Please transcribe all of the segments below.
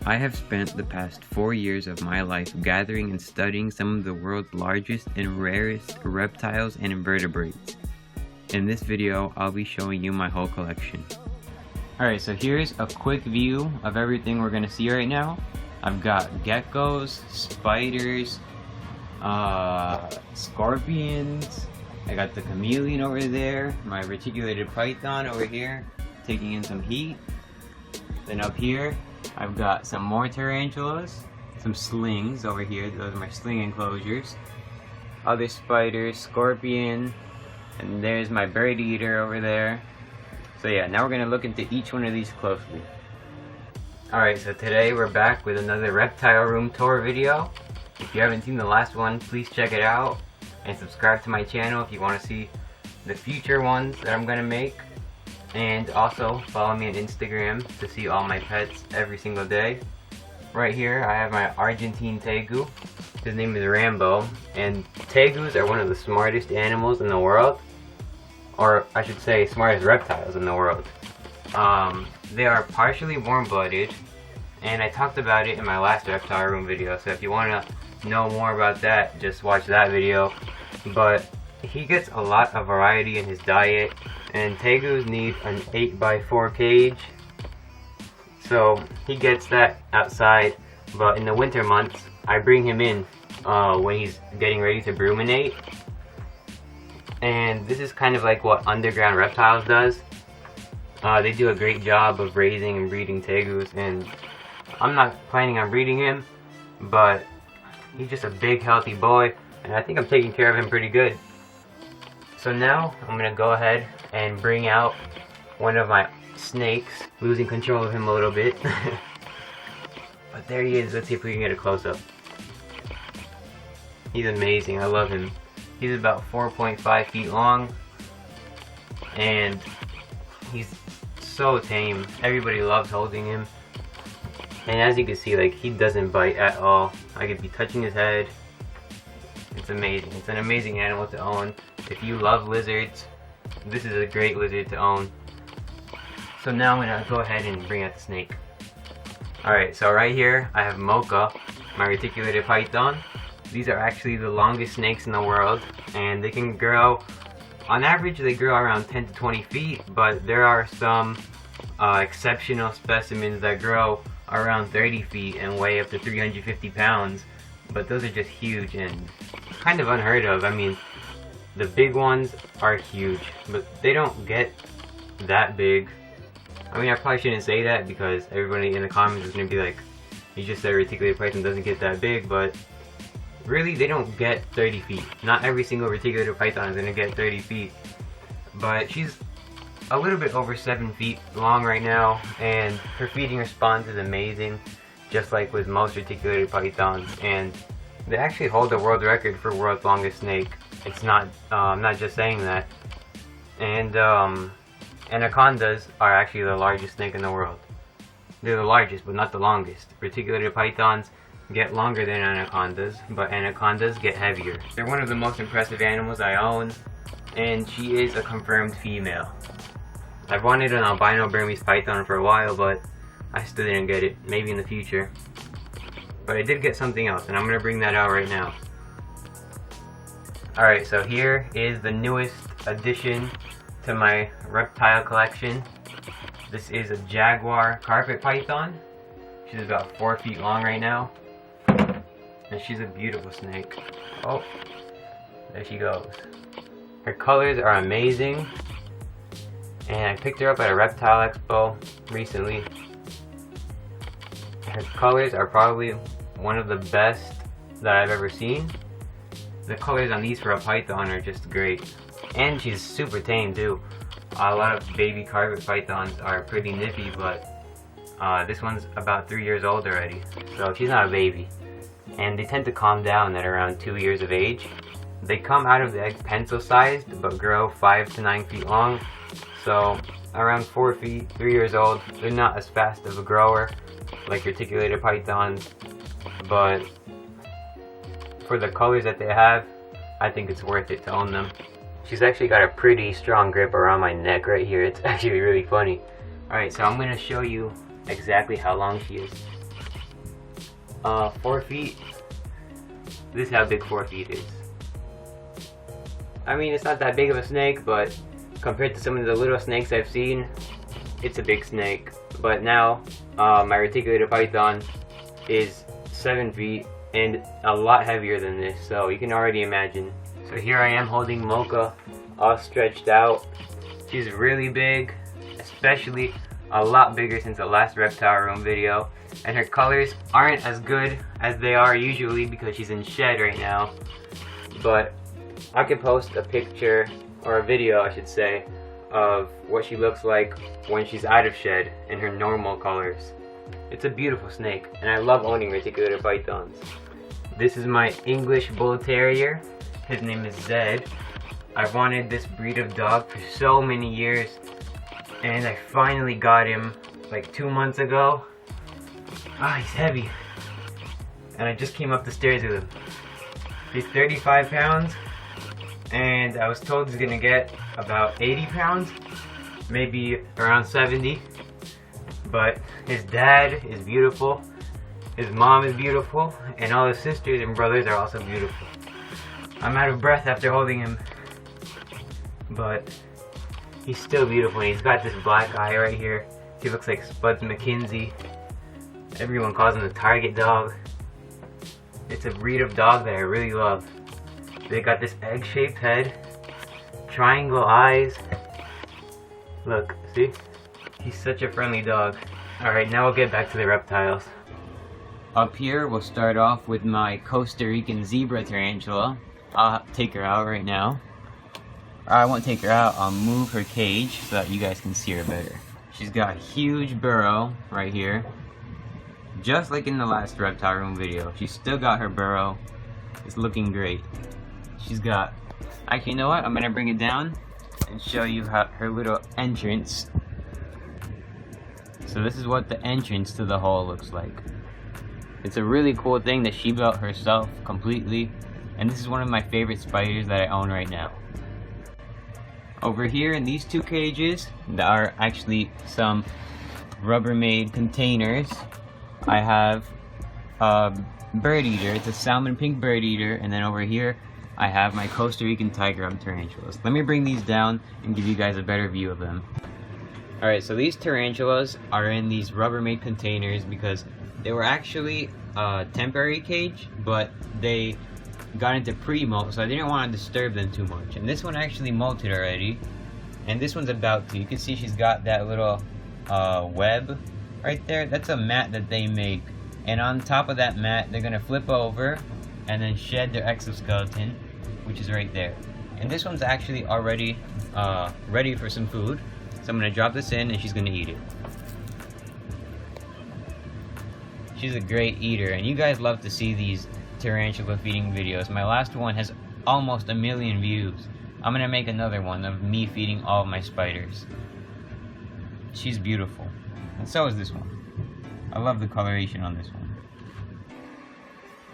I have spent the past 4 years of my life gathering and studying some of the world's largest and rarest reptiles and invertebrates. In this video, I'll be showing you my whole collection. Alright, so here's a quick view of everything we're going to see right now. I've got geckos, spiders, scorpions, I got the chameleon over there, my reticulated python over here, taking in some heat. Then up here, I've got some more tarantulas, some slings over here, those are my sling enclosures, other spiders, scorpion, and there's my bird eater over there. So yeah, now we're going to look into each one of these closely. Alright, so today we're back with another Reptile Room Tour video. If you haven't seen the last one, please check it out, and subscribe to my channel if you want to see the future ones that I'm going to make. And also follow me on Instagram to see all my pets every single day. Right here I have my Argentine Tegu. His name is Rambo, and Tegus are one of the smartest animals in the world, or I should say smartest reptiles in the world. They are partially warm-blooded, and I talked about it in my last Reptile Room video, so if you want to know more about that, just watch that video. But he gets a lot of variety in his diet, and Tegus need an 8x4 cage, so he gets that outside. But in the winter months, I bring him in when he's getting ready to ruminate. And this is kind of like what Underground Reptiles does. They do a great job of raising and breeding Tegus, and I'm not planning on breeding him, but he's just a big healthy boy, and I think I'm taking care of him pretty good. So now I'm going to go ahead and bring out one of my snakes, losing control of him a little bit. But there he is. Let's see if we can get a close-up. He's amazing. I love him. He's about 4.5 feet long, and he's so tame. Everybody loves holding him. And as you can see, like, he doesn't bite at all. I could be touching his head. It's amazing. It's an amazing animal to own. If you love lizards, this is a great lizard to own. So now I'm going to go ahead and bring out the snake. Alright, so right here I have Mocha, my reticulated python. These are actually the longest snakes in the world, and they can grow, on average they grow around 10 to 20 feet, but there are some exceptional specimens that grow around 30 feet and weigh up to 350 pounds. But those are just huge and kind of unheard of. I mean, the big ones are huge, but they don't get that big. I mean, I probably shouldn't say that because everybody in the comments is going to be like, you just said reticulated python doesn't get that big, but really they don't get 30 feet. Not every single reticulated python is going to get 30 feet. But she's a little bit over 7 feet long right now, and her feeding response is amazing, just like with most reticulated pythons, and they actually hold the world record for world's longest snake. It's not, I'm not just saying that. And anacondas are actually the largest snake in the world. They're the largest, but not the longest. Reticulated pythons get longer than anacondas, but anacondas get heavier. They're one of the most impressive animals I own, and she is a confirmed female. I've wanted an albino Burmese python for a while, but I still didn't get it. Maybe in the future. But I did get something else, and I'm going to bring that out right now. Alright, so here is the newest addition to my reptile collection. This is a jaguar carpet python. She's about 4 feet long right now. And she's a beautiful snake. Oh, there she goes. Her colors are amazing. And I picked her up at a reptile expo recently. Her colors are probably one of the best that I've ever seen. The colors on these for a python are just great. And she's super tame too. A lot of baby carpet pythons are pretty nippy, but this one's about 3 years old already. So she's not a baby. And they tend to calm down at around 2 years of age. They come out of the egg pencil sized, but grow 5 to 9 feet long. So around 4 feet, 3 years old. They're not as fast of a grower like reticulated pythons, but for the colors that they have, I think it's worth it to own them. She's actually got a pretty strong grip around my neck right here. It's actually really funny. Alright, so I'm going to show you exactly how long she is. 4 feet. This is how big 4 feet is. I mean, it's not that big of a snake, but compared to some of the little snakes I've seen, it's a big snake. But now, my Reticulated Python is 7 feet and a lot heavier than this, so you can already imagine. So here I am holding Mocha, all stretched out. She's really big, especially a lot bigger since the last Reptile Room video. And her colors aren't as good as they are usually because she's in shed right now. But I could post a picture, or a video I should say, of what she looks like when she's out of shed in her normal colors. It's a beautiful snake, and I love owning Reticulated Pythons. This is my English Bull Terrier. His name is Zed. I've wanted this breed of dog for so many years, and I finally got him like 2 months ago. Ah, he's heavy. And I just came up the stairs with him. He's 35 pounds, and I was told he's gonna get about 80 pounds, maybe around 70. But his dad is beautiful, his mom is beautiful, and all his sisters and brothers are also beautiful. I'm out of breath after holding him, but he's still beautiful. And he's got this black eye right here. He looks like Spuds McKinsey. Everyone calls him the target dog. It's a breed of dog that I really love. They got this egg-shaped head, triangle eyes. Look, see? He's such a friendly dog. Alright, now we'll get back to the reptiles. Up here, we'll start off with my Costa Rican zebra tarantula. I'll take her out right now. Or I won't take her out, I'll move her cage so that you guys can see her better. She's got a huge burrow right here. Just like in the last Reptile Room video. She's still got her burrow. It's looking great. She's got... Actually, you know what? I'm gonna bring it down and show you how her little entrance. So this is what the entrance to the hole looks like. It's a really cool thing that she built herself completely, and this is one of my favorite spiders that I own right now. Over here in these 2 cages, there are actually some Rubbermaid containers. I have a bird eater. It's a salmon pink bird eater, and then over here I have my Costa Rican tiger tarantulas. Let me bring these down and give you guys a better view of them. Alright, so these tarantulas are in these Rubbermaid containers because they were actually a temporary cage, but they got into pre-molt, so I didn't want to disturb them too much. And this one actually molted already, and this one's about to. You can see she's got that little web right there. That's a mat that they make, and on top of that mat they're gonna flip over and then shed their exoskeleton, which is right there. And this one's actually already ready for some food. So I'm going to drop this in and she's going to eat it. She's a great eater, and you guys love to see these tarantula feeding videos. My last one has almost 1 million views. I'm going to make another one of me feeding all of my spiders. She's beautiful. And so is this one. I love the coloration on this one.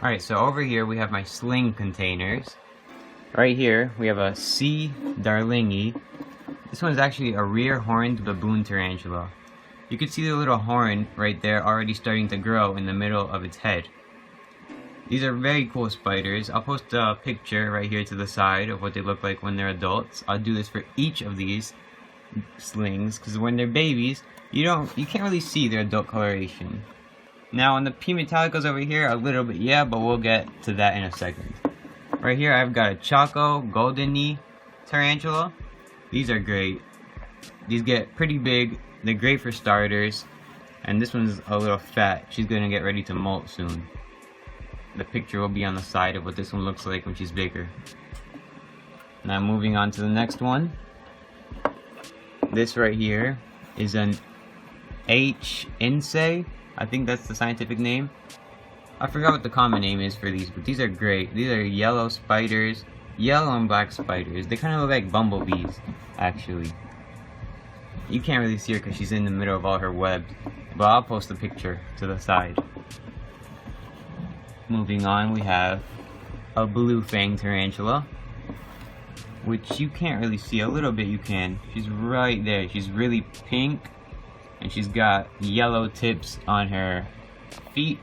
Alright, so over here we have my sling containers. Right here we have a C. darlingi. This one's actually a rear horned baboon tarantula. You can see the little horn right there already starting to grow in the middle of its head. These are very cool spiders. I'll post a picture right here to the side of what they look like when they're adults. I'll do this for each of these slings because when they're babies, you can't really see their adult coloration. Now on the P Metallicas over here, a little bit, yeah, but we'll get to that in a second. Right here I've got a Chaco golden knee tarantula. These are great. These get pretty big. They're great for starters. And this one's a little fat. She's gonna get ready to molt soon. The picture will be on the side of what this one looks like when she's bigger. Now moving on to the next one. This right here is an H. insei. I think that's the scientific name. I forgot what the common name is for these, but these are great. These are yellow spiders. Yellow and black spiders. They kind of look like bumblebees, actually. You can't really see her because she's in the middle of all her webs, but I'll post a picture to the side. Moving on, we have a blue fang tarantula, which you can't really see. A little bit you can. She's right there. She's really pink, and she's got yellow tips on her feet.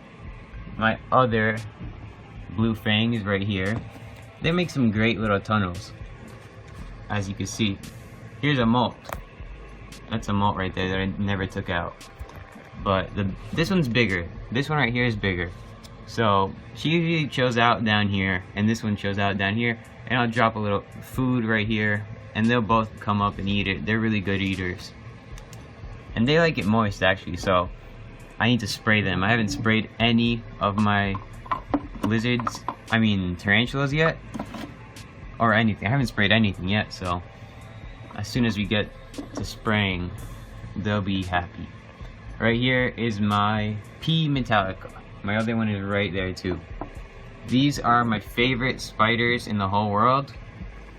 my other blue fang is right here. They make some great little tunnels, as you can see. Here's a molt. That's a molt right there that I never took out. But this one's bigger. This one right here is bigger. So she usually chills out down here, and this one chills out down here. And I'll drop a little food right here, and they'll both come up and eat it. They're really good eaters. And they like it moist actually, so I need to spray them. I haven't sprayed any of my tarantulas yet. Or anything. I haven't sprayed anything yet, so as soon as we get to spraying, they'll be happy. Right here is my P Metallica. My other one is right there too. These are my favorite spiders in the whole world.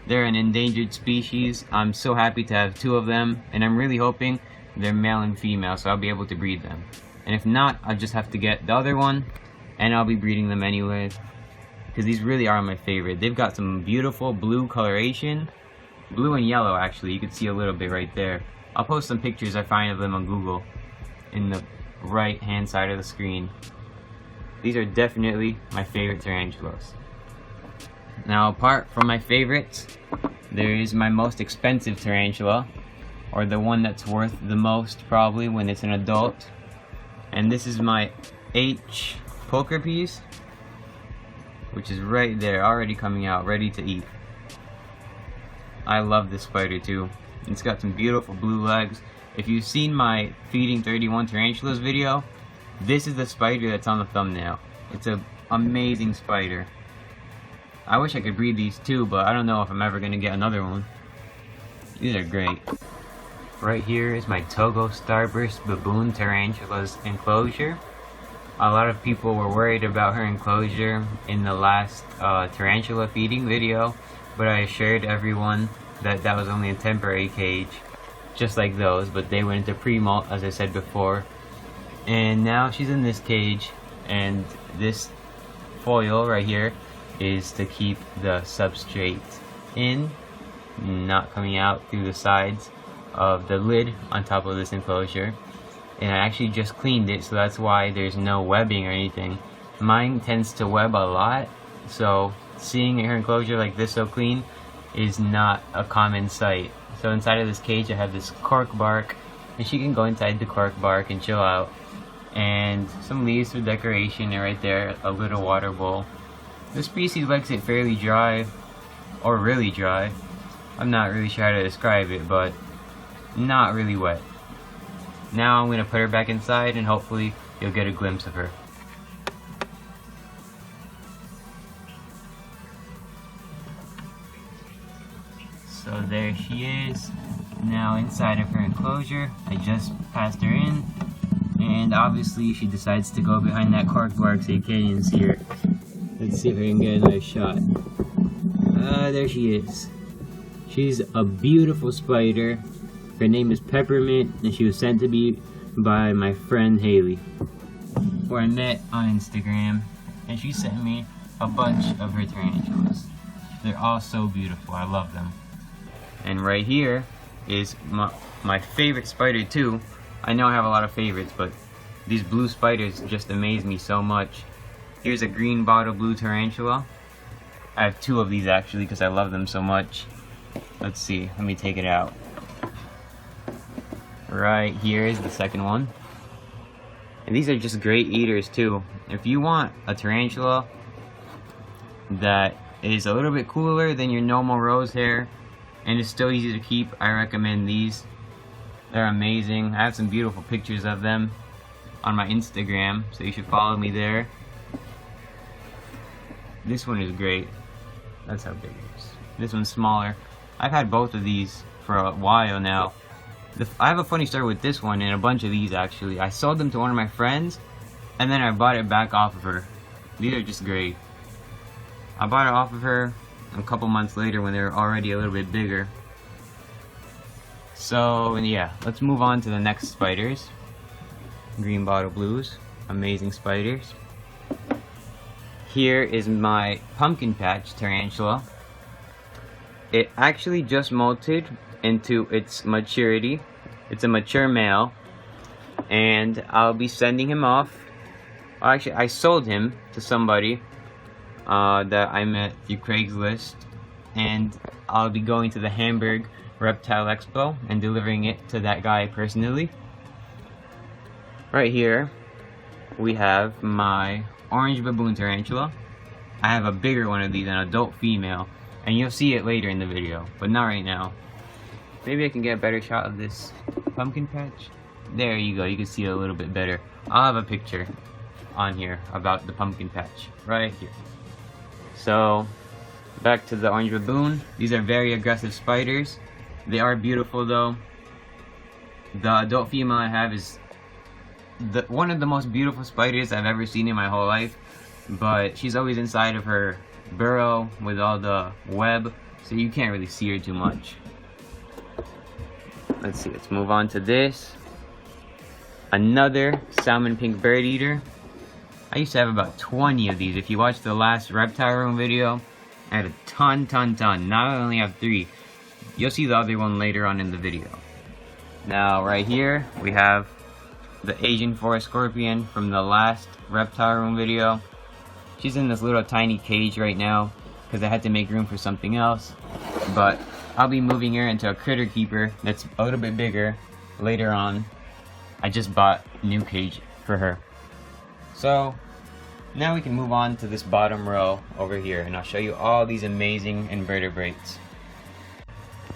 They're an endangered species. I'm so happy to have two of them, and I'm really hoping they're male and female, so I'll be able to breed them. And if not, I'll just have to get the other one, and I'll be breeding them anyway, because these really are my favorite. They've got some beautiful blue coloration. Blue and yellow, actually. You can see a little bit right there. I'll post some pictures I find of them on Google in the right hand side of the screen. These are definitely my favorite tarantulas. Now, apart from my favorites, there is my most expensive tarantula, or the one that's worth the most probably when it's an adult. And this is my H poker piece, which is right there, already coming out, ready to eat. I love this spider too. It's got some beautiful blue legs. If you've seen my feeding 31 tarantulas video, this is the spider that's on the thumbnail. It's an amazing spider. I wish I could breed these too, but I don't know if I'm ever gonna get another one. These are great. Right here is my Tegu Starburst Baboon Tarantula's enclosure. A lot of people were worried about her enclosure in the last tarantula feeding video, but I assured everyone that that was only a temporary cage, just like those, but they went into pre-molt, as I said before. And now she's in this cage, and this foil right here is to keep the substrate in, not coming out through the sides of the lid on top of this enclosure. And I actually just cleaned it, so that's why there's no webbing or anything. Mine tends to web a lot, so seeing her enclosure like this so clean is not a common sight. So inside of this cage I have this cork bark, and she can go inside the cork bark and chill out. And some leaves for decoration, and right there a little water bowl. This species likes it fairly dry, or really dry. I'm not really sure how to describe it, but not really wet. Now I'm going to put her back inside, and hopefully you'll get a glimpse of her. So there she is, now inside of her enclosure. I just passed her in, and obviously she decides to go behind that cork bark so you can't even see her. Let's see if I can get a nice shot. There she is. She's a beautiful spider. Her name is Peppermint, and she was sent to me by my friend Haley, who I met on Instagram, and she sent me a bunch of her tarantulas. They're all so beautiful. I love them. And right here is my favorite spider too. I know I have a lot of favorites, but these blue spiders just amaze me so much. Here's a green bottle blue tarantula. I have two of these actually because I love them so much. Let's see, let me take it out. Right here is the second one. And these are just great eaters too. If you want a tarantula that is a little bit cooler than your normal rose hair and is still easy to keep, I recommend these. They're amazing. I have some beautiful pictures of them on my Instagram, so you should follow me there. This one is great. That's how big it is. This one's smaller. I've had both of these for a while now. I have a funny story with this one and a bunch of these actually. I sold them to one of my friends, and then I bought it back off of her. These are just great. I bought it off of her a couple months later when they were already a little bit bigger. So yeah, let's move on to the next spiders. Green bottle blues, amazing spiders. Here is my pumpkin patch tarantula. It actually just molted into its maturity. It's a mature male, and I'll be sending him off Well, actually, I sold him to somebody that I met through Craigslist, and I'll be going to the Hamburg Reptile Expo and delivering it to that guy personally. Right here, we have my orange baboon tarantula. I have a bigger one of these, an adult female, and you'll see it later in the video, but not right now. Maybe I can get a better shot of this pumpkin patch. There you go, you can see it a little bit better. I'll have a picture on here about the pumpkin patch, right here. So, back to the orange baboon. These are very aggressive spiders. They are beautiful though. The adult female I have is one of the most beautiful spiders I've ever seen in my whole life, but she's always inside of her burrow with all the web, so you can't really see her too much. Let's see, let's move on to this. Another salmon pink bird eater. I used to have about 20 of these. If you watched the last Reptile Room video, I had a ton. Now I only have 3. You'll see the other one later on in the video. Now right here, we have the Asian forest scorpion from the last Reptile Room video. She's in this little tiny cage right now because I had to make room for something else. But I'll be moving her into a critter keeper that's a little bit bigger later on. I just bought a new cage for her. So now we can move on to this bottom row over here, and I'll show you all these amazing invertebrates.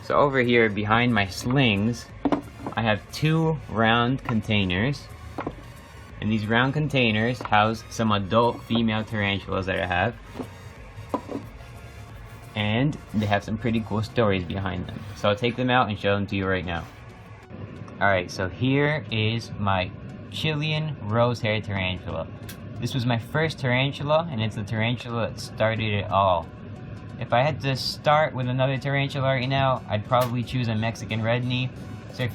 So over here behind my slings, I have 2 round containers, and these round containers house some adult female tarantulas that I have, and they have some pretty cool stories behind them. So I'll take them out and show them to you right now. Alright, so here is my Chilean rose-haired tarantula. This was my first tarantula, and it's the tarantula that started it all. If I had to start with another tarantula right now, I'd probably choose a Mexican red knee. So if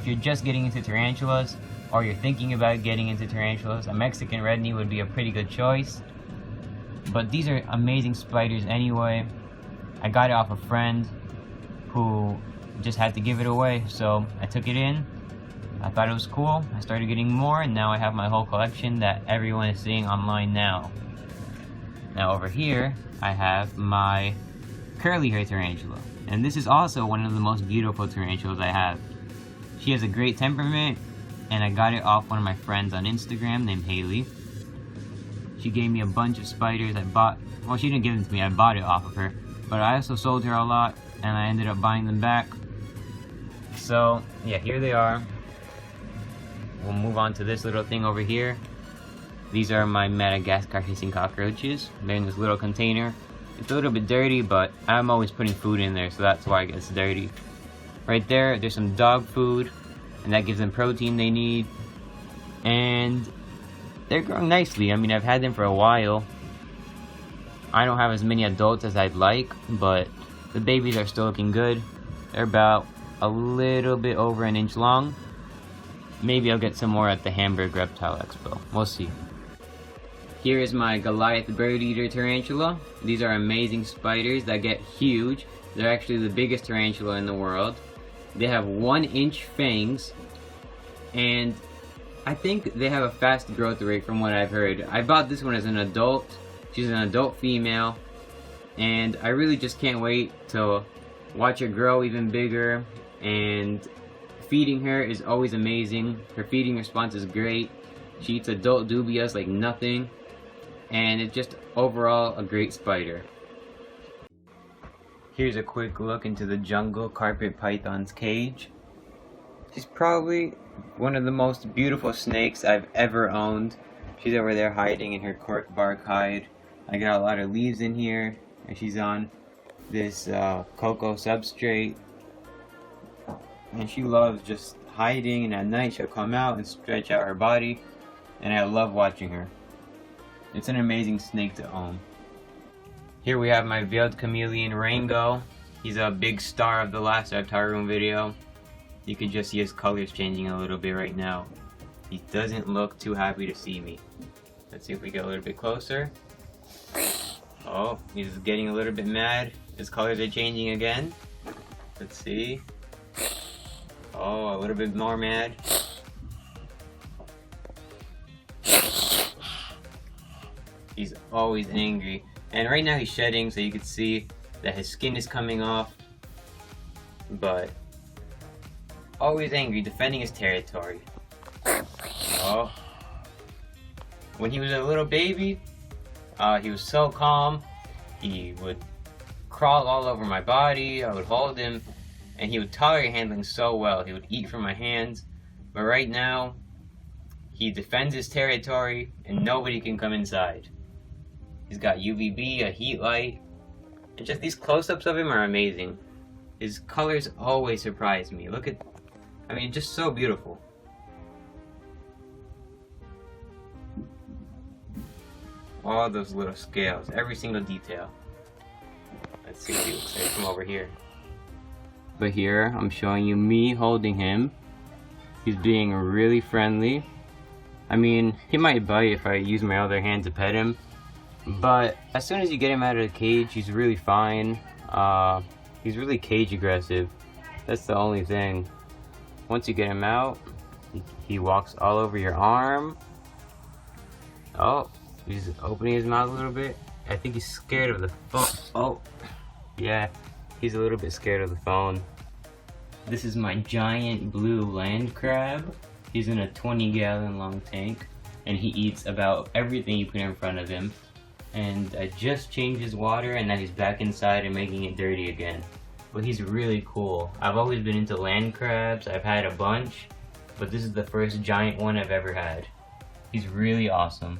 you're just getting into tarantulas, or you're thinking about getting into tarantulas, a Mexican red knee would be a pretty good choice. But these are amazing spiders anyway. I got it off a friend who just had to give it away, so I took it in. I thought it was cool. I started getting more, and now I have my whole collection that everyone is seeing online now. Now over here, I have my curly hair tarantula, and this is also one of the most beautiful tarantulas I have. She has a great temperament, and I got it off one of my friends on Instagram named Haley. She gave me a bunch of spiders I bought. Well, she didn't give them to me, I bought it off of her, but I also sold her a lot, and I ended up buying them back. So yeah, here they are. We'll move on to this little thing over here. These are my Madagascar hissing cockroaches. They're in this little container. It's a little bit dirty, but I'm always putting food in there, so that's why it gets dirty. Right there, there's some dog food, and that gives them protein they need. And they're growing nicely. I mean, I've had them for a while. I don't have as many adults as I'd like, but the babies are still looking good. They're about a little bit over an inch long. Maybe I'll get some more at the Hamburg Reptile Expo. We'll see. Here is my Goliath bird eater tarantula. These are amazing spiders that get huge. They're actually the biggest tarantula in the world. They have 1-inch fangs, and I think they have a fast growth rate from what I've heard. I bought this one as an adult. She's an adult female, and I really just can't wait to watch her grow even bigger. And feeding her is always amazing. Her feeding response is great. She eats adult dubias like nothing, and it's just overall a great spider. Here's a quick look into the jungle carpet python's cage. She's probably one of the most beautiful snakes I've ever owned. She's over there hiding in her cork bark hide. I got a lot of leaves in here, and she's on this cocoa substrate. And she loves just hiding, and at night she'll come out and stretch out her body, and I love watching her. It's an amazing snake to own. Here we have my veiled chameleon Rango. He's a big star of the last Reptile Room video. You can just see his colors changing a little bit right now. He doesn't look too happy to see me. Let's see if we get a little bit closer. Oh, he's getting a little bit mad. His colors are changing again. Let's see. Oh, a little bit more mad. always angry. And right now he's shedding, so you can see that his skin is coming off. But always angry, defending his territory. Oh. When he was a little baby, he was so calm. He would crawl all over my body, I would hold him, and he would tolerate handling so well. He would eat from my hands. But right now, he defends his territory, and nobody can come inside. He's got UVB, a heat light, and just these close-ups of him are amazing. His colors always surprise me. Look at, I mean, just so beautiful. All those little scales, every single detail. Let's see what he looks like from over here. But here, I'm showing you me holding him. He's being really friendly. I mean, he might bite if I use my other hand to pet him. But as soon as you get him out of the cage, he's really fine. He's really cage aggressive. That's the only thing. Once you get him out, he walks all over your arm. Oh, he's opening his mouth a little bit. I think he's scared of the phone. Oh, yeah, he's a little bit scared of the phone. This is my giant blue land crab. He's in a 20-gallon long tank, and he eats about everything you put in front of him. And I just changed his water, and now he's back inside and making it dirty again. But he's really cool. I've always been into land crabs. I've had a bunch, but this is the first giant one I've ever had. He's really awesome.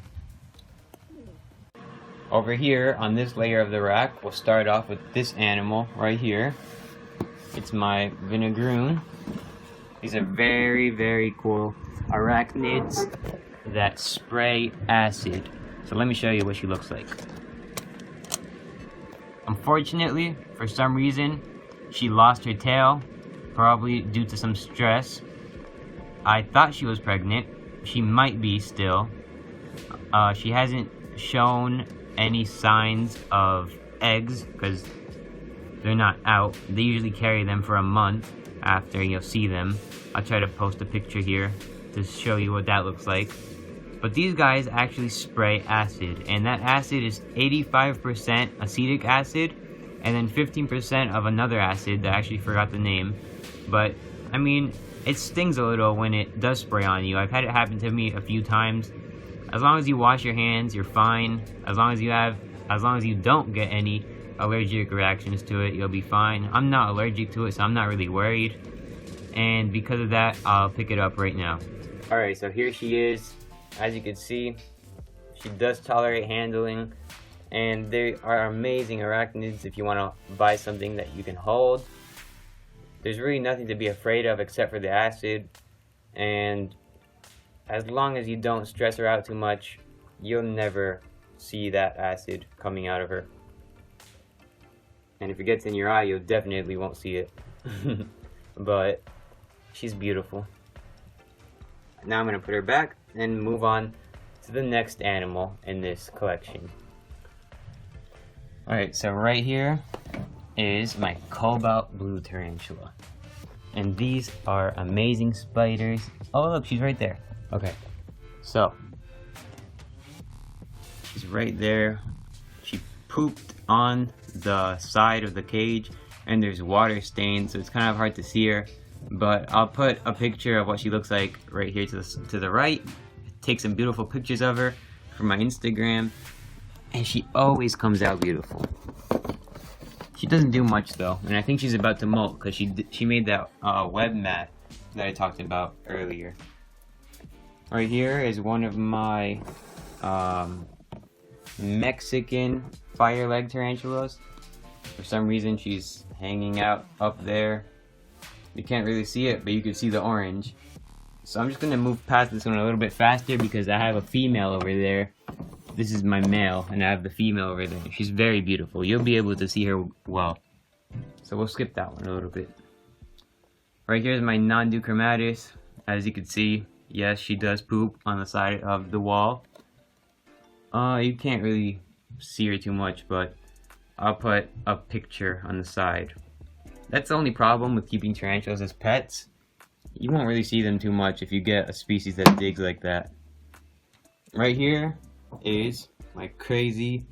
Over here on this layer of the rack, we'll start off with this animal right here. It's my vinegaroon. These are very, very cool arachnids that spray acid. So let me show you what she looks like. Unfortunately, for some reason, she lost her tail, probably due to some stress. I thought she was pregnant. She might be still. She hasn't shown any signs of eggs because they're not out. They usually carry them for a month after you'll see them. I'll try to post a picture here to show you what that looks like. But these guys actually spray acid, and that acid is 85% acetic acid and then 15% of another acid that I actually forgot the name. But I mean, it stings a little when it does spray on you. I've had it happen to me a few times. As long as you wash your hands, you're fine. As long as you don't get any allergic reactions to it, you'll be fine. I'm not allergic to it, so I'm not really worried. And because of that, I'll pick it up right now. Alright, so here she is. As you can see, she does tolerate handling, and they are amazing arachnids if you want to buy something that you can hold. There's really nothing to be afraid of except for the acid, and as long as you don't stress her out too much, you'll never see that acid coming out of her. And if it gets in your eye, you definitely won't see it. But she's beautiful. Now I'm going to put her back and move on to the next animal in this collection. Alright, so right here is my cobalt blue tarantula. And these are amazing spiders. Oh look, she's right there. Okay, so she's right there. She pooped on the side of the cage and there's water stains, so it's kind of hard to see her. But I'll put a picture of what she looks like right here to the right. Take some beautiful pictures of her for my Instagram. And she always comes out beautiful. She doesn't do much though, and I think she's about to molt because she made that web mat that I talked about earlier. Right here is one of my Mexican fire leg tarantulas. For some reason she's hanging out up there. You can't really see it, but you can see the orange. So I'm just going to move past this one a little bit faster because I have a female over there. This is my male, and I have the female over there. She's very beautiful. You'll be able to see her well. So we'll skip that one a little bit. Right here is my non-duchromatis. As you can see, yes, she does poop on the side of the wall. You can't really see her too much, but I'll put a picture on the side. That's the only problem with keeping tarantulas as pets. You won't really see them too much if you get a species that digs like that. Right here is my crazy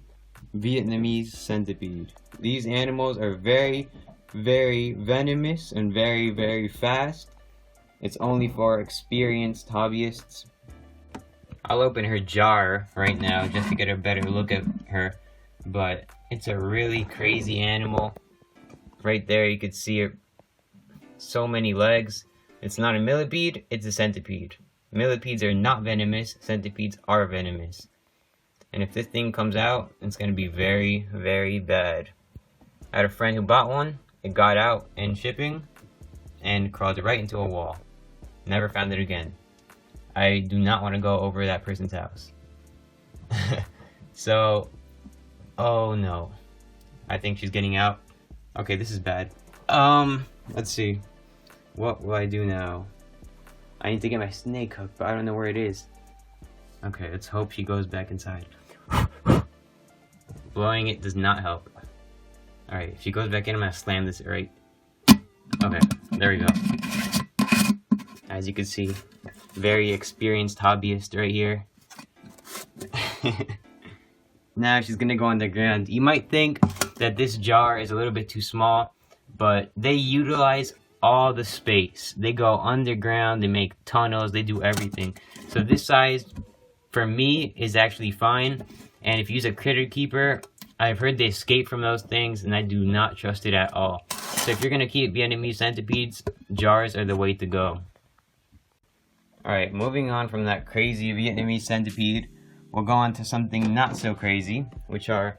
Vietnamese centipede. These animals are very, very venomous and very, very fast. It's only for experienced hobbyists. I'll open her jar right now just to get a better look at her, but it's a really crazy animal. Right there you could see her, so many legs. It's not a millipede, it's a centipede. Millipedes are not venomous, centipedes are venomous. And if this thing comes out, it's going to be very, very bad. I had a friend who bought one, it got out in shipping, and crawled right into a wall. Never found it again. I do not want to go over that person's house. So, oh no. I think she's getting out. Okay, this is bad. Let's see. What will I do now? I need to get my snake hook, but I don't know where it is. Okay, let's hope she goes back inside. Blowing it does not help. Alright, if she goes back in, I'm gonna slam this right. Okay, there we go. As you can see, very experienced hobbyist right here. Now she's gonna go underground. You might think that this jar is a little bit too small, but they utilize all the space. They go underground, they make tunnels, they do everything. So this size, for me, is actually fine. And if you use a critter keeper, I've heard they escape from those things, and I do not trust it at all. So if you're gonna keep Vietnamese centipedes, jars are the way to go. Alright, moving on from that crazy Vietnamese centipede, we'll go on to something not so crazy, which are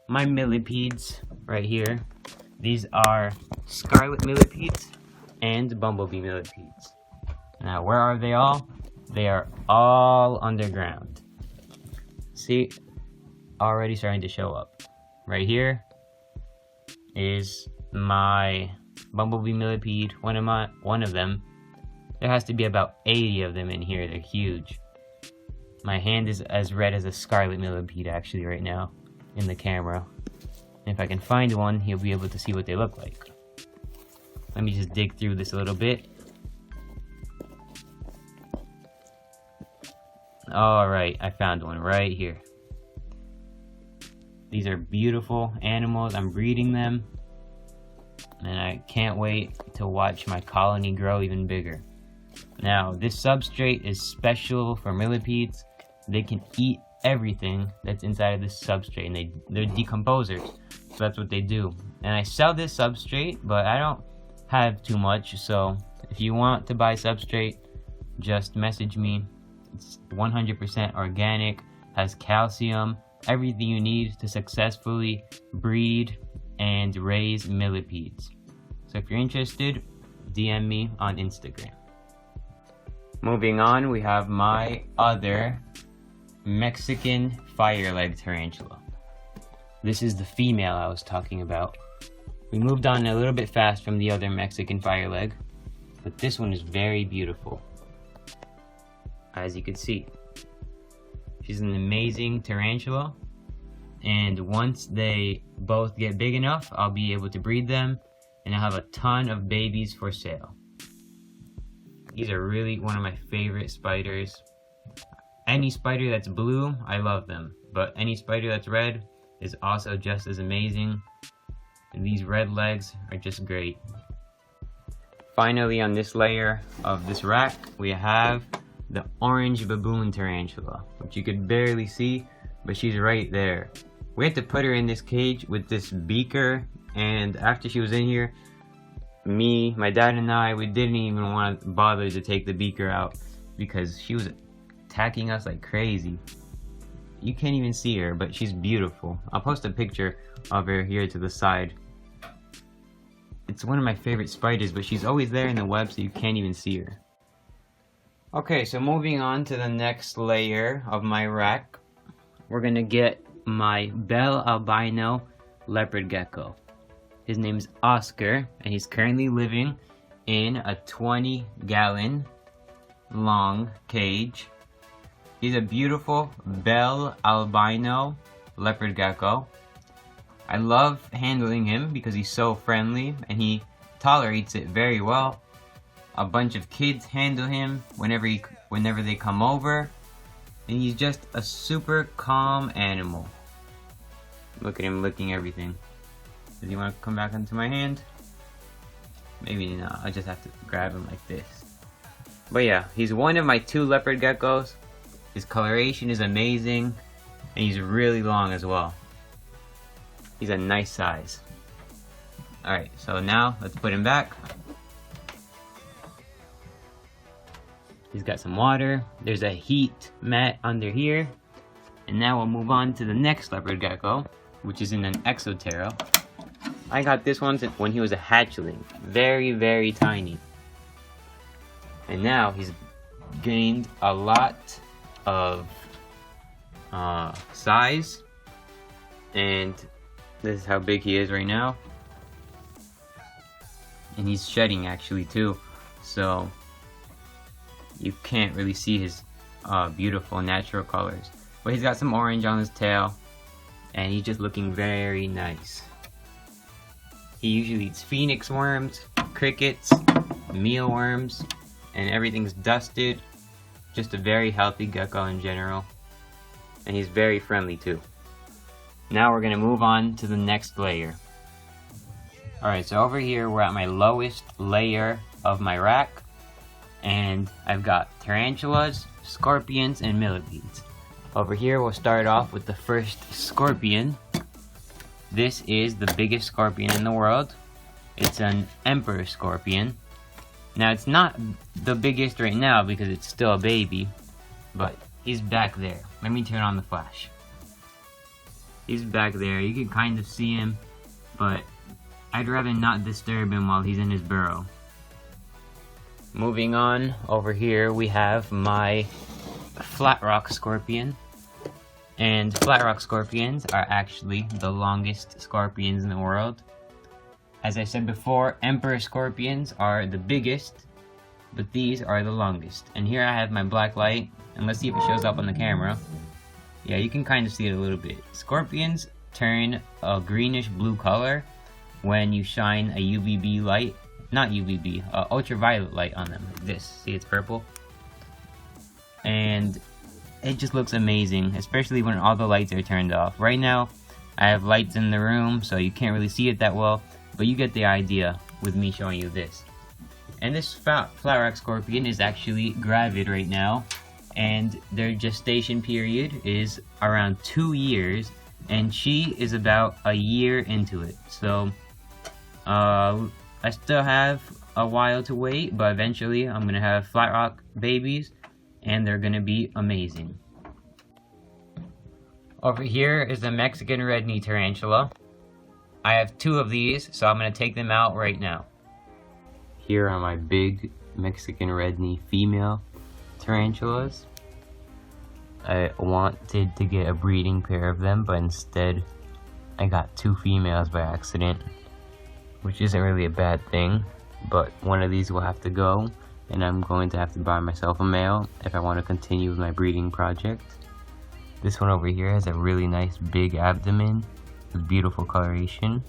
my millipedes right here. These are scarlet millipedes and bumblebee millipedes. Now, where are they all? They are all underground. See, already starting to show up. Right here is my bumblebee millipede, one of them. There has to be about 80 of them in here. They're huge. My hand is as red as a scarlet millipede actually right now in the camera. And if I can find one, you'll be able to see what they look like. Let me just dig through this a little bit. Alright, I found one right here. These are beautiful animals. I'm breeding them. And I can't wait to watch my colony grow even bigger. Now, this substrate is special for millipedes. They can eat everything that's inside of this substrate, and they're decomposers. So that's what they do. And I sell this substrate, but I don't have too much. So if you want to buy substrate, just message me. It's 100% organic, has calcium, everything you need to successfully breed and raise millipedes. So if you're interested, DM me on Instagram. Moving on, we have my other Mexican fireleg tarantula. This is the female I was talking about. We moved on a little bit fast from the other Mexican fireleg, but this one is very beautiful. As you can see, she's an amazing tarantula, and once they both get big enough, I'll be able to breed them, and I'll have a ton of babies for sale. These are really one of my favorite spiders. Any spider that's blue, I love them, but any spider that's red is also just as amazing, and these red legs are just great. Finally, on this layer of this rack, we have the orange baboon tarantula, which you could barely see, but she's right there. We had to put her in this cage with this beaker, and after she was in here, me, my dad and I, we didn't even want to bother to take the beaker out because she was attacking us like crazy. You can't even see her, but she's beautiful. I'll post a picture of her here to the side. It's one of my favorite spiders, but she's always there in the web, so you can't even see her. Okay, so moving on to the next layer of my rack, we're gonna get my Bell albino leopard gecko. His name's Oscar, and he's currently living in a 20-gallon long cage. He's a beautiful Bell albino leopard gecko. I love handling him because he's so friendly and he tolerates it very well. A bunch of kids handle him whenever they come over. And he's just a super calm animal. Look at him licking everything. Does he want to come back onto my hand? Maybe not. I just have to grab him like this. But yeah, he's one of my 2 leopard geckos. His coloration is amazing. And he's really long as well. He's a nice size. Alright, so now let's put him back. He's got some water. There's a heat mat under here. And now we'll move on to the next leopard gecko, which is in an exoterra. I got this one when he was a hatchling. Very, very tiny. And now he's gained a lot of size. And this is how big he is right now. And he's shedding actually too. So you can't really see his beautiful natural colors. But he's got some orange on his tail. And he's just looking very nice. He usually eats phoenix worms, crickets, mealworms, and everything's dusted. Just a very healthy gecko in general. And he's very friendly too. Now we're going to move on to the next layer. Alright, so over here we're at my lowest layer of my rack. And I've got tarantulas, scorpions, and millipedes. Over here we'll start off with the first scorpion. This is the biggest scorpion in the world. It's an emperor scorpion. Now it's not the biggest right now because it's still a baby, but he's back there. Let me turn on the flash. He's back there. You can kind of see him, but I'd rather not disturb him while he's in his burrow. Moving on, over here we have my flat rock scorpion. And flat rock scorpions are actually the longest scorpions in the world. As I said before, emperor scorpions are the biggest, but these are the longest. And here I have my black light, and let's see if it shows up on the camera. Yeah, you can kind of see it a little bit. Scorpions turn a greenish blue color when you shine a UVB light, not UVB, ultraviolet light on them, like this. See, it's purple. And it just looks amazing, especially when all the lights are turned off. Right now, I have lights in the room, so you can't really see it that well, but you get the idea with me showing you this. And this flat rock scorpion is actually gravid right now, and their gestation period is around 2 years, and she is about a year into it. So, I still have a while to wait, but eventually I'm gonna have flat rock babies, and they're gonna be amazing. Over here is the Mexican red knee tarantula. I have 2 of these, so I'm gonna take them out right now. Here are my big Mexican red knee female tarantulas. I wanted to get a breeding pair of them, but instead I got 2 females by accident, which isn't really a bad thing, but one of these will have to go, and I'm going to have to buy myself a male if I want to continue with my breeding project. This one over here has a really nice big abdomen with beautiful coloration,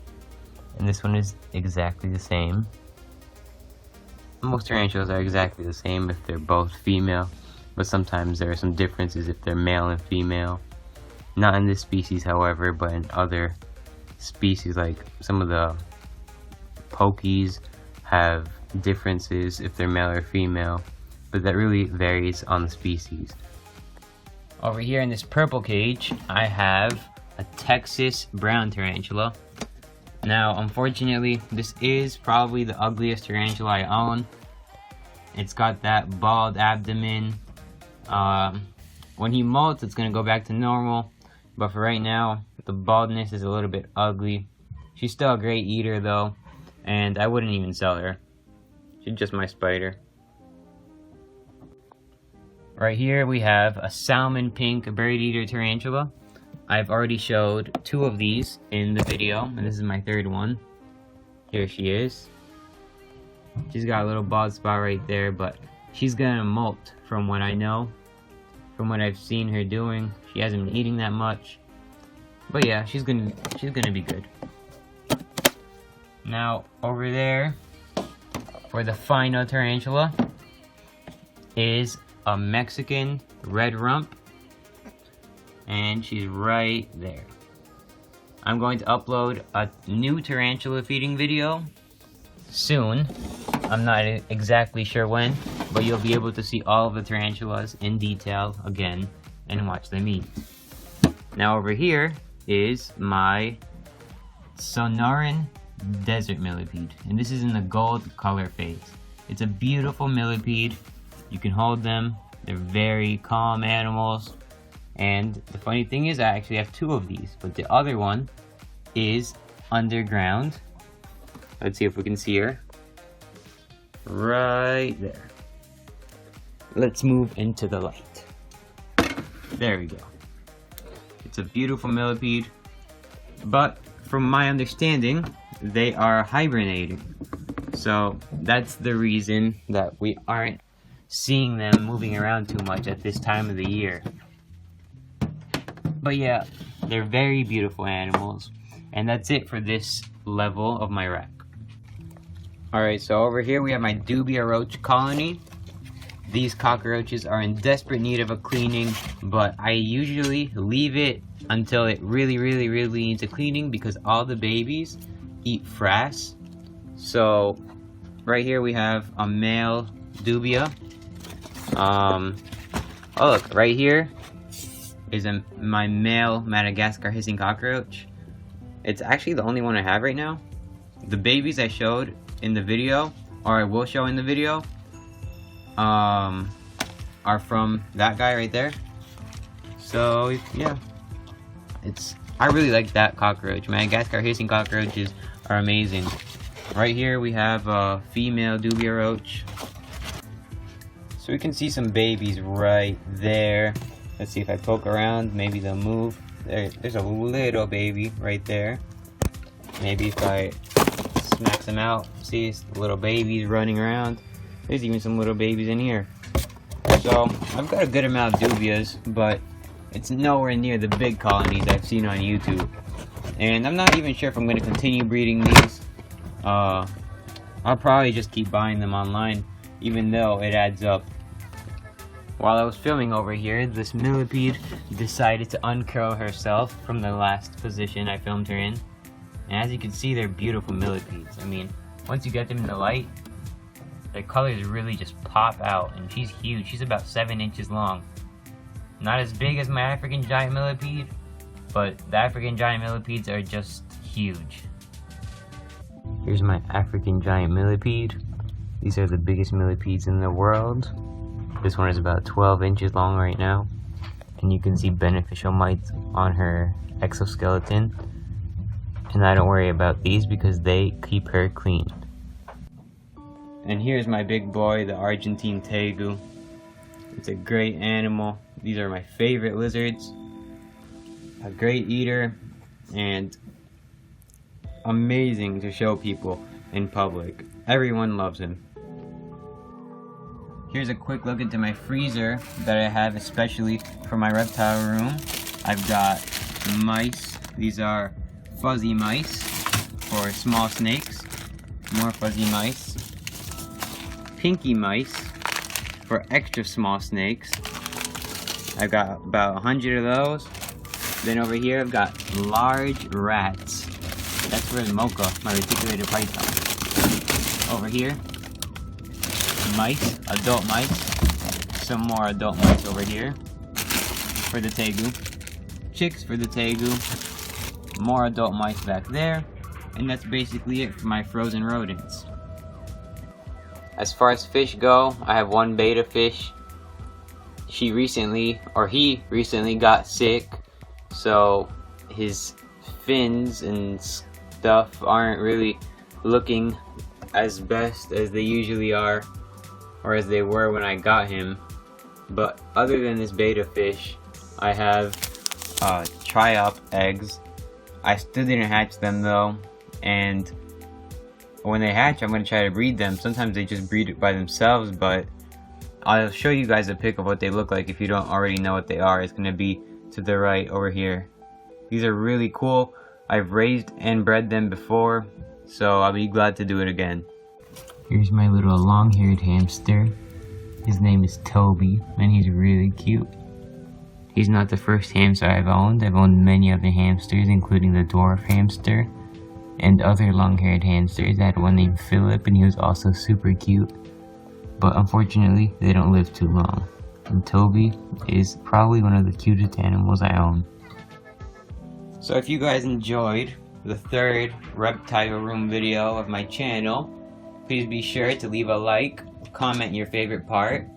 and this one is exactly the same. Most tarantulas are exactly the same if they're both female, but sometimes there are some differences if they're male and female. Not in this species, however, but in other species, like some of the pokies have differences if they're male or female, but that really varies on the species. Over here in this purple cage, I have a Texas brown tarantula. Now, unfortunately, this is probably the ugliest tarantula I own. It's got that bald abdomen. When he molts, it's gonna go back to normal, but for right now, the baldness is a little bit ugly. She's still a great eater though, and I wouldn't even sell her. She's just my spider. Right here we have a salmon pink bird eater tarantula. I've already showed 2 of these in the video, and this is my 3rd one. Here she is. She's got a little bald spot right there, but she's gonna molt from what I know. From what I've seen her doing, she hasn't been eating that much. But yeah, she's gonna be good. Now over there, for the final tarantula, is a Mexican red rump. and she's right there. I'm going to upload a new tarantula feeding video soon. I'm not exactly sure when, but you'll be able to see all of the tarantulas in detail again and watch them eat. Now over here is my Sonoran desert millipede, and this is in the gold color phase. It's a beautiful millipede. You can hold them. They're very calm animals. And the funny thing is, I actually have two of these, but the other one is underground. Let's see if we can see her. Right there. Let's move into the light. There we go. It's a beautiful millipede, but from my understanding, they are hibernating. So that's the reason that we aren't seeing them moving around too much at this time of the year. But yeah, they're very beautiful animals. And that's it for this level of my rack. Alright, so over here we have my dubia roach colony. These cockroaches are in desperate need of a cleaning, but I usually leave it until it really needs a cleaning because all the babies eat frass. So right here we have a male dubia. Oh look, right here is my male Madagascar hissing cockroach. It's actually the only one I have right now. The babies I showed in the video, or I will show in the video, are from that guy right there. So yeah, I really like that cockroach. Madagascar hissing cockroaches are amazing. Right here we have a female dubia roach. So we can see some babies right there. Let's see if I poke around, maybe they'll move. There's a little baby right there. Maybe if I smack them out, see little babies running around. There's even some little babies in here. So I've got a good amount of dubias, but it's nowhere near the big colonies I've seen on YouTube. And I'm not even sure if I'm going to continue breeding these. I'll probably just keep buying them online, even though it adds up. While I was filming over here, this millipede decided to uncurl herself from the last position I filmed her in. And as you can see, they're beautiful millipedes. I mean, once you get them in the light, their colors really just pop out. And she's huge. She's about 7 inches long. Not as big as my African giant millipede, but the African giant millipedes are just huge. Here's my African giant millipede. These are the biggest millipedes in the world. This one is about 12 inches long right now. And you can see beneficial mites on her exoskeleton. And I don't worry about these because they keep her clean. And here's my big boy, the Argentine Tegu. It's a great animal. These are my favorite lizards. A great eater and amazing to show people in public. Everyone loves him. Here's a quick look into my freezer that I have especially for my reptile room. I've got mice. These are fuzzy mice for small snakes. More fuzzy mice. Pinky mice for extra small snakes. I've got about 100 of those. Then over here I've got large rats. That's for Mocha, my Reticulated Python. Over here, mice, adult mice. Some more adult mice over here for the Tegu. Chicks for the Tegu. More adult mice back there. And that's basically it for my frozen rodents. As far as fish go, I have one betta fish. He recently got sick, so his fins and stuff aren't really looking as best as they usually are, or as they were when I got him. But other than this betta fish, I have triop eggs. I still didn't hatch them though, and when they hatch, I'm going to try to breed them. Sometimes they just breed it by themselves, but I'll show you guys a pic of what they look like if you don't already know what they are. It's going to be to the right over here. These are really cool. I've raised and bred them before, so I'll be glad to do it again. Here's my little long-haired hamster. His name is Toby, and he's really cute. He's not the first hamster I've owned. I've owned many other hamsters, including the dwarf hamster and other long-haired hamsters. I had one named Philip, and he was also super cute. But unfortunately, they don't live too long. And Toby is probably one of the cutest animals I own. So if you guys enjoyed the third Reptile Room video of my channel, please be sure to leave a like, comment your favorite part,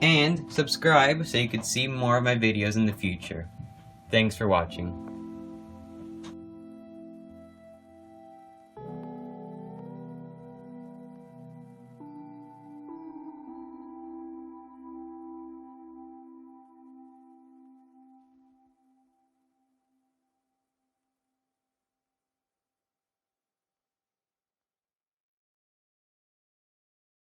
and subscribe so you can see more of my videos in the future. Thanks for watching.